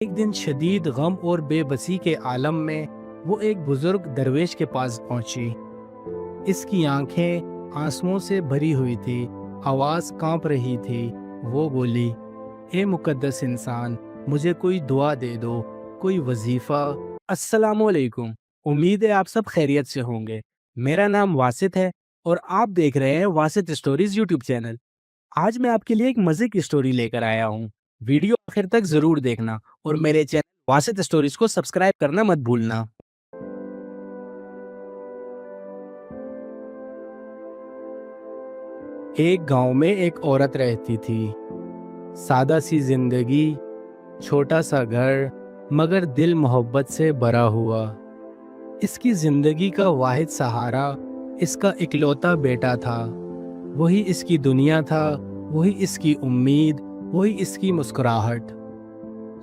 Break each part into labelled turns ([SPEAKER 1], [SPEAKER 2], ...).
[SPEAKER 1] ایک دن شدید غم اور بے بسی کے عالم میں وہ ایک بزرگ درویش کے پاس پہنچی۔ اس کی آنکھیں آنسوؤں سے بھری ہوئی تھی، آواز کانپ رہی تھی۔ وہ بولی، اے مقدس انسان، مجھے کوئی دعا دے دو، کوئی وظیفہ۔ السلام علیکم، امید ہے آپ سب خیریت سے ہوں گے۔ میرا نام واسط ہے اور آپ دیکھ رہے ہیں واسط اسٹوریز یوٹیوب چینل۔ آج میں آپ کے لیے ایک مزے کی اسٹوری لے کر آیا ہوں۔ ویڈیو آخر تک ضرور دیکھنا اور میرے چینل واسط اسٹوریز کو سبسکرائب کرنا مت بھولنا۔ ایک گاؤں میں ایک عورت رہتی تھی، سادہ سی زندگی، چھوٹا سا گھر، مگر دل محبت سے بھرا ہوا۔ اس کی زندگی کا واحد سہارا اس کا اکلوتا بیٹا تھا۔ وہی اس کی دنیا تھا، وہی اس کی امید، وہی اس کی مسکراہٹ۔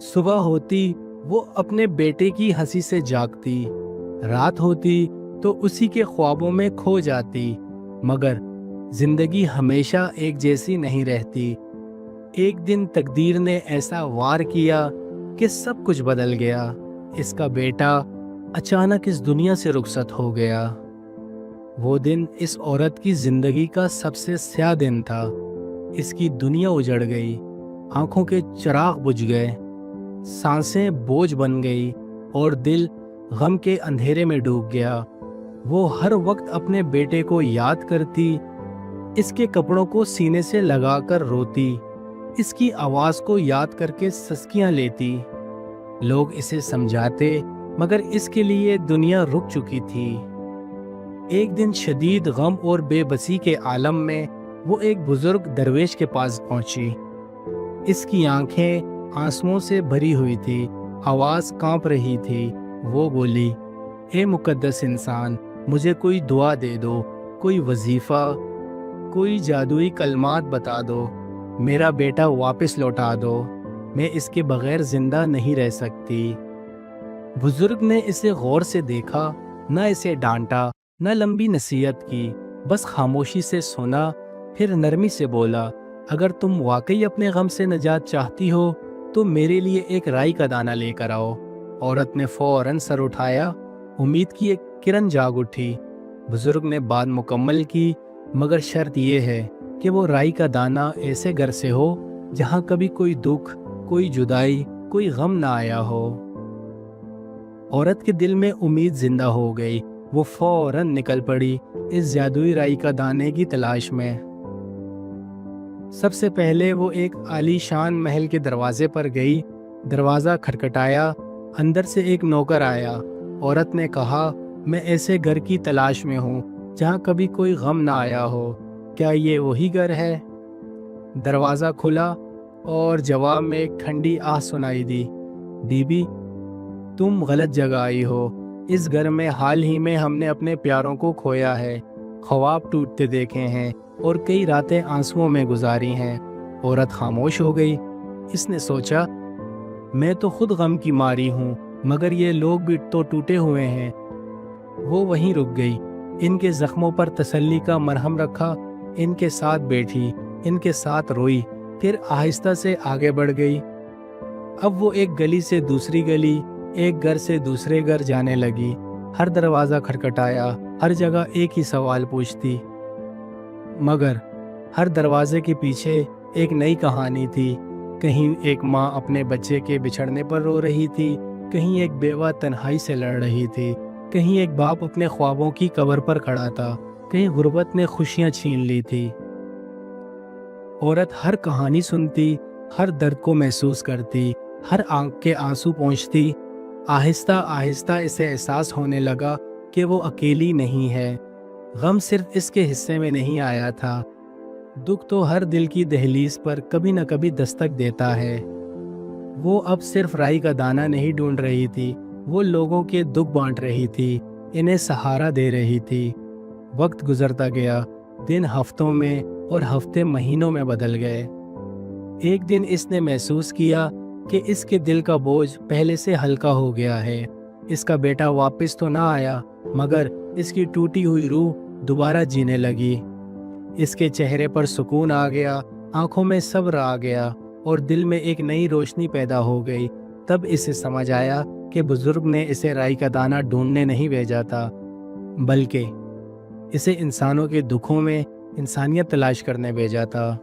[SPEAKER 1] صبح ہوتی وہ اپنے بیٹے کی ہنسی سے جاگتی، رات ہوتی تو اسی کے خوابوں میں کھو جاتی۔ مگر زندگی ہمیشہ ایک جیسی نہیں رہتی۔ ایک دن تقدیر نے ایسا وار کیا کہ سب کچھ بدل گیا۔ اس کا بیٹا اچانک اس دنیا سے رخصت ہو گیا۔ وہ دن اس عورت کی زندگی کا سب سے سیاہ دن تھا۔ اس کی دنیا اجڑ گئی، آنکھوں کے چراغ بجھ گئے، سانسیں بوجھ بن گئی اور دل غم کے اندھیرے میں ڈوب گیا۔ وہ ہر وقت اپنے بیٹے کو یاد کرتی، اس کے کپڑوں کو سینے سے لگا کر روتی، اس کی آواز کو یاد کر کے سسکیاں لیتی۔ لوگ اسے سمجھاتے مگر اس کے لیے دنیا رک چکی تھی۔ ایک دن شدید غم اور بے بسی کے عالم میں وہ ایک بزرگ درویش کے پاس پہنچی۔ اس کی آنکھیں آنسوؤں سے بھری ہوئی تھی، آواز کانپ رہی تھی۔ وہ بولی، اے مقدس انسان، مجھے کوئی دعا دے دو، کوئی وظیفہ، کوئی جادوئی کلمات بتا دو، میرا بیٹا واپس لوٹا دو، میں اس کے بغیر زندہ نہیں رہ سکتی۔ بزرگ نے اسے غور سے دیکھا، نہ اسے ڈانٹا، نہ لمبی نصیحت کی، بس خاموشی سے سنا، پھر نرمی سے بولا، اگر تم واقعی اپنے غم سے نجات چاہتی ہو تو میرے لیے ایک رائی کا دانہ لے کر آؤ۔ عورت نے فوراً سر اٹھایا، امید کی ایک کرن جاگ اٹھی۔ بزرگ نے بات مکمل کی، مگر شرط یہ ہے کہ وہ رائی کا دانہ ایسے گھر سے ہو جہاں کبھی کوئی دکھ، کوئی جدائی، کوئی غم نہ آیا ہو۔ عورت کے دل میں امید زندہ ہو گئی۔ وہ فوراً نکل پڑی اس جادوئی رائی کا دانے کی تلاش میں۔ سب سے پہلے وہ ایک عالی شان محل کے دروازے پر گئی۔ دروازہ کھٹکھٹایا، اندر سے ایک نوکر آیا۔ عورت نے کہا، میں ایسے گھر کی تلاش میں ہوں جہاں کبھی کوئی غم نہ آیا ہو، کیا یہ وہی گھر ہے؟ دروازہ کھلا اور جواب میں ایک ٹھنڈی آہ سنائی دی، بی بی، تم غلط جگہ آئی ہو۔ اس گھر میں حال ہی میں ہم نے اپنے پیاروں کو کھویا ہے، خواب ٹوٹتے دیکھے ہیں اور کئی راتیں آنسوؤں میں گزاری ہیں۔ عورت خاموش ہو گئی۔ اس نے سوچا، میں تو خود غم کی ماری ہوں، مگر یہ لوگ بھی تو ٹوٹے ہوئے ہیں۔ وہ وہیں رک گئی، ان کے زخموں پر تسلی کا مرہم رکھا، ان کے ساتھ بیٹھی، ان کے ساتھ روئی، پھر آہستہ سے آگے بڑھ گئی۔ اب وہ ایک گلی سے دوسری گلی، ایک گھر سے دوسرے گھر جانے لگی۔ ہر دروازہ کھٹکھٹایا، ہر جگہ ایک ہی سوال پوچھتی، مگر ہر دروازے کے پیچھے ایک نئی کہانی تھی۔ کہیں ایک ماں اپنے بچے کے بچھڑنے پر رو رہی تھی، کہیں ایک بیوہ تنہائی سے لڑ رہی تھی، کہیں ایک باپ اپنے خوابوں کی قبر پر کھڑا تھا، کہیں غربت نے خوشیاں چھین لی تھی۔ عورت ہر کہانی سنتی، ہر درد کو محسوس کرتی، ہر آنکھ کے آنسو پونچھتی۔ آہستہ آہستہ اسے احساس ہونے لگا کہ وہ اکیلی نہیں ہے۔ غم صرف اس کے حصے میں نہیں آیا تھا، دکھ تو ہر دل کی دہلیز پر کبھی نہ کبھی دستک دیتا ہے۔ وہ اب صرف رائی کا دانہ نہیں ڈھونڈ رہی تھی، وہ لوگوں کے دکھ بانٹ رہی تھی، انہیں سہارا دے رہی تھی۔ وقت گزرتا گیا، دن ہفتوں میں اور ہفتے مہینوں میں بدل گئے۔ ایک دن اس نے محسوس کیا کہ اس کے دل کا بوجھ پہلے سے ہلکا ہو گیا ہے۔ اس کا بیٹا واپس تو نہ آیا، مگر اس کی ٹوٹی ہوئی روح دوبارہ جینے لگی۔ اس کے چہرے پر سکون آ گیا، آنکھوں میں صبر آ گیا اور دل میں ایک نئی روشنی پیدا ہو گئی۔ تب اسے سمجھ آیا کہ بزرگ نے اسے رائی کا دانہ ڈھونڈنے نہیں بھیجا تھا، بلکہ اسے انسانوں کے دکھوں میں انسانیت تلاش کرنے بھیجا تھا،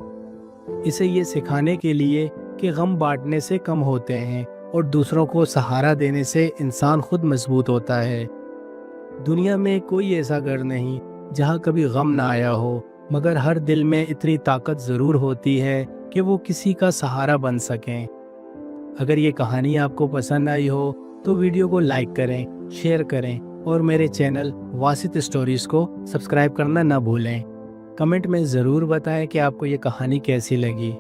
[SPEAKER 1] اسے یہ سکھانے کے لیے کہ غم بانٹنے سے کم ہوتے ہیں اور دوسروں کو سہارا دینے سے انسان خود مضبوط ہوتا ہے۔ دنیا میں کوئی ایسا گھر نہیں جہاں کبھی غم نہ آیا ہو، مگر ہر دل میں اتنی طاقت ضرور ہوتی ہے کہ وہ کسی کا سہارا بن سکیں۔ اگر یہ کہانی آپ کو پسند آئی ہو تو ویڈیو کو لائک کریں، شیئر کریں اور میرے چینل واسط اسٹوریز کو سبسکرائب کرنا نہ بھولیں۔ کمنٹ میں ضرور بتائیں کہ آپ کو یہ کہانی کیسی لگی۔